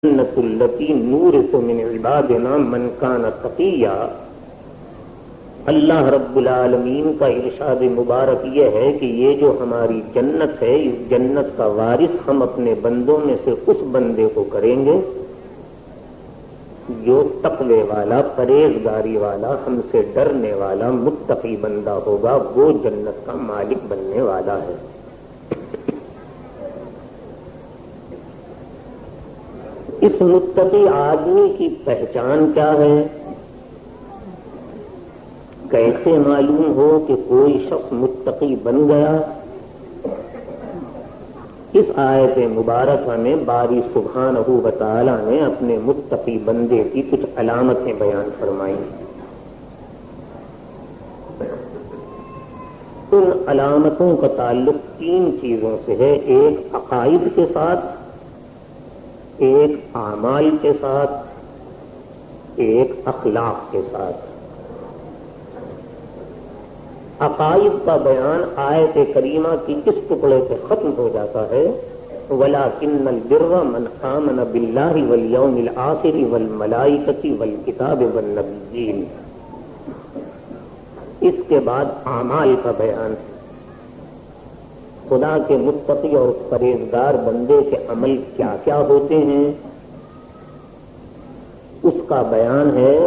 جنت التی نورث من عبادنا من کان تقیا۔ اللہ رب العالمین کا ارشاد مبارک یہ ہے کہ یہ جو ہماری جنت ہے، اس جنت کا وارث ہم اپنے بندوں میں سے اس بندے کو کریں گے جو تقوی والا، پرہیزگاری والا، ہم سے ڈرنے والا، متقی بندہ ہوگا، وہ جنت کا مالک بننے والا ہے۔ اس متقی آدمی کی پہچان کیا ہے؟ کیسے معلوم ہو کہ کوئی شخص متقی بن گیا؟ اس آیت مبارکہ میں باری سبحانہ و تعالی نے اپنے متقی بندے کی کچھ علامتیں بیان فرمائیں۔ ان علامتوں کا تعلق تین چیزوں سے ہے، ایک عقائد کے ساتھ، ایک اعمال کے ساتھ، ایک اخلاق کے ساتھ۔ عقائد کا بیان آیت کریمہ کی اس ٹکڑے سے ختم ہو جاتا ہے، وَلَٰكِنَّ الْبِرَّ مَنْ آمَنَ بِاللَّهِ وَالْيَوْمِ الْآخِرِ وَالْمَلَائِكَةِ وَالْكِتَابِ وَالنَّبِيِّينَ۔ اس کے بعد اعمال کا بیان ہے، خدا کے متقی اور پرہیزگار بندے کے عمل کیا کیا ہوتے ہیں، اس کا بیان ہے۔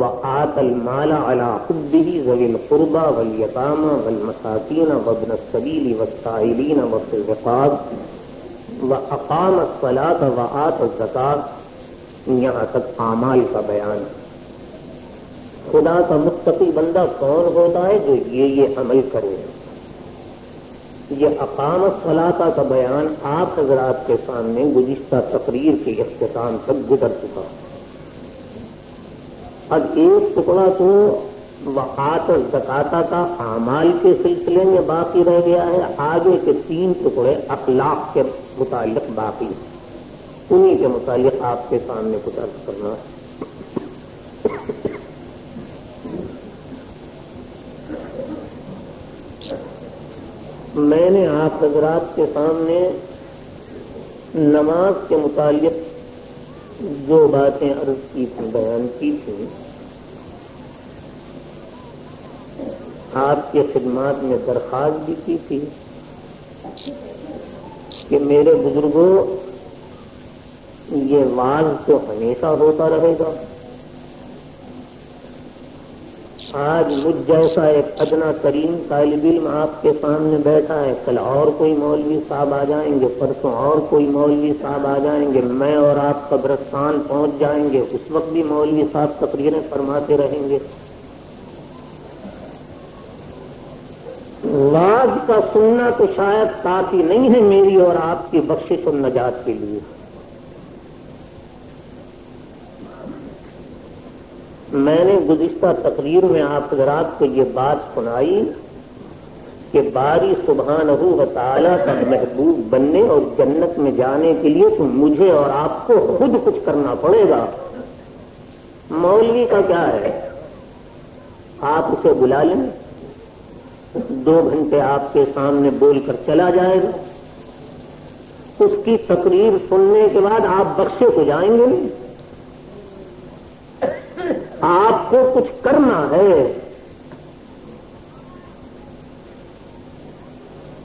وَآتَ الْمَالَ عَلَىٰ حُبِّهِ ذَوِي الْقُرْبَىٰ وَالْيَتَامَىٰ وَالْمَسَاكِينَ وَابْنَ السَّبِيلِ وَالسَّائِلِينَ وَفِي الرِّقَابِ وَأَقَامَ الصَّلَاةَ وَآتَى الزَّكَاةَ، یہاں تک اعمال کا بیان۔ خدا کا متقی بندہ کون ہوتا ہے؟ جو یہ عمل کرے۔ یہ اقام الصلاۃ کا بیان آپ حضرات کے سامنے گزشتہ تقریر کے اختتام تک گزر چکا۔ اب ایک ٹکڑا تو وآت الزکاۃ کا اعمال کے سلسلے میں باقی رہ گیا ہے، آگے کے تین ٹکڑے اخلاق کے متعلق باقی ہیں، انہی کے متعلق آپ کے سامنے کچھ عرض کرنا ہے۔ میں نے آپ حضرات کے سامنے نماز کے متعلق جو باتیں عرض کی تھی، بیان کی تھی، آپ کے خدمات میں درخواست بھی کی تھی کہ میرے بزرگوں یہ واز تو ہمیشہ ہوتا رہے گا، آج مجھ جیسا ایک ادنا ترین طالب علم آپ کے سامنے بیٹھا ہے، کل اور کوئی مولوی صاحب آ جائیں گے، پرسوں اور کوئی مولوی صاحب آ جائیں گے، میں اور آپ قبرستان پہنچ جائیں گے، اس وقت بھی مولوی صاحب تقریریں فرماتے رہیں گے۔ واز کا سننا تو شاید کافی نہیں ہے میری اور آپ کی بخشش و نجات کے لیے۔ میں نے گزشتہ تقریر میں آپ حضرات کو یہ بات سنائی کہ باری سبحانہ و تعالیٰ کا محبوب بننے اور جنت میں جانے کے لیے تو مجھے اور آپ کو خود کچھ کرنا پڑے گا۔ مولوی کا کیا ہے، آپ اسے بلا لیں، 2 گھنٹے آپ کے سامنے بول کر چلا جائے گا، اس کی تقریر سننے کے بعد آپ بخشے تو جائیں گے نہیں، آپ کو کچھ کرنا ہے۔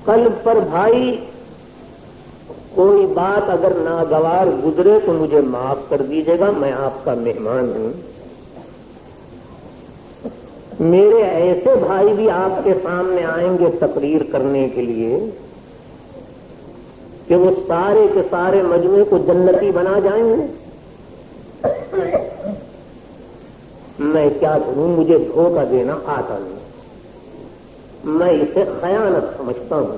قلب پر بھائی کوئی بات اگر ناگوار گزرے تو مجھے معاف کر دیجیے گا، میں آپ کا مہمان ہوں۔ میرے ایسے بھائی بھی آپ کے سامنے آئیں گے تقریر کرنے کے لیے کہ وہ سارے کے سارے مجموعے کو جنتی بنا جائیں گے۔ میں کیا کروں، مجھے دھوکہ دینا آتا نہیں، میں اسے خیانت سمجھتا ہوں۔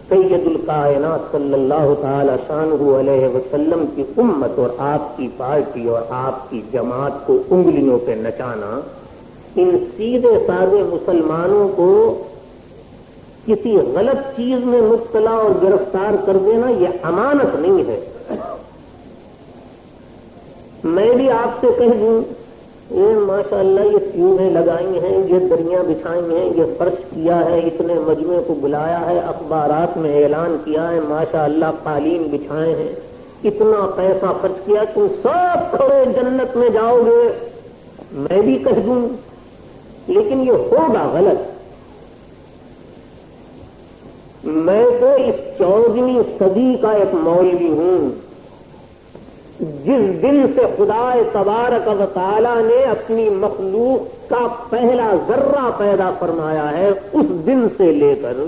سید الکائنات صلی اللہ تعالی شانہ علیہ وسلم کی امت اور آپ کی پارٹی اور آپ کی جماعت کو انگلیوں پہ نچانا، ان سیدھے سادے مسلمانوں کو کسی غلط چیز میں مبتلا اور گرفتار کر دینا، یہ امانت نہیں ہے۔ میں بھی آپ سے کہہ دوں، یہ ماشاءاللہ یہ سیویں لگائی ہیں، یہ دریاں بچھائی ہیں، یہ فرش کیا ہے، اتنے مجموعے کو بلایا ہے، اخبارات میں اعلان کیا ہے، ماشاءاللہ قالین بچھائے ہیں، اتنا پیسہ خرچ کیا، تم سب کھڑے جنت میں جاؤ گے، میں بھی کہہ دوں، لیکن یہ ہوگا غلط۔ میں تو اس 14ویں صدی کا ایک مولوی ہوں۔ جس دن سے خدا تبارک و تعالی نے اپنی مخلوق کا پہلا ذرہ پیدا فرمایا ہے، اس دن سے لے کر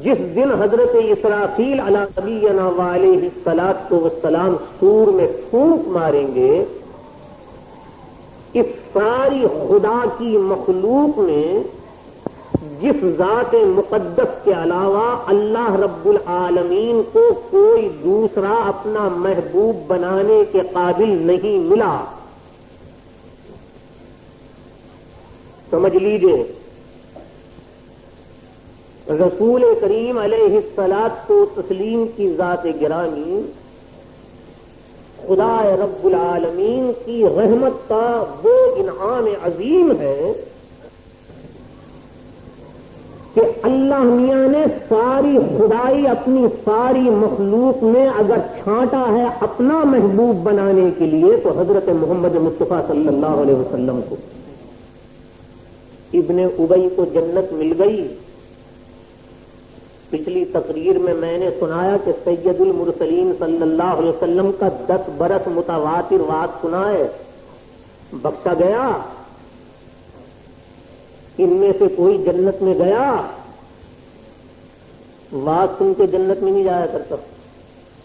جس دن حضرت اسرافیل علی نبینا وعلیہ الصلوۃ والسلام سور میں پھونک ماریں گے، اس ساری خدا کی مخلوق میں جس ذات مقدس کے علاوہ اللہ رب العالمین کو کوئی دوسرا اپنا محبوب بنانے کے قابل نہیں ملا، سمجھ لیجئے رسول کریم علیہ الصلوۃ والتسلیم کی ذات گرامی خدا رب العالمین کی رحمت کا وہ انعام عظیم ہے کہ اللہ میاں نے ساری خدائی اپنی ساری مخلوق میں اگر چھانٹا ہے اپنا محبوب بنانے کے لیے تو حضرت محمد مصطفیٰ صلی اللہ علیہ وسلم کو۔ ابن ابی کو جنت مل گئی۔ پچھلی تقریر میں نے سنایا کہ سید المرسلین صلی اللہ علیہ وسلم کا 10 برس متواتر وعظ سنا ہے، بخشا گیا۔ ان میں سے کوئی جنت میں گیا؟ وعظ سن کے جنت میں نہیں جایا کرتا۔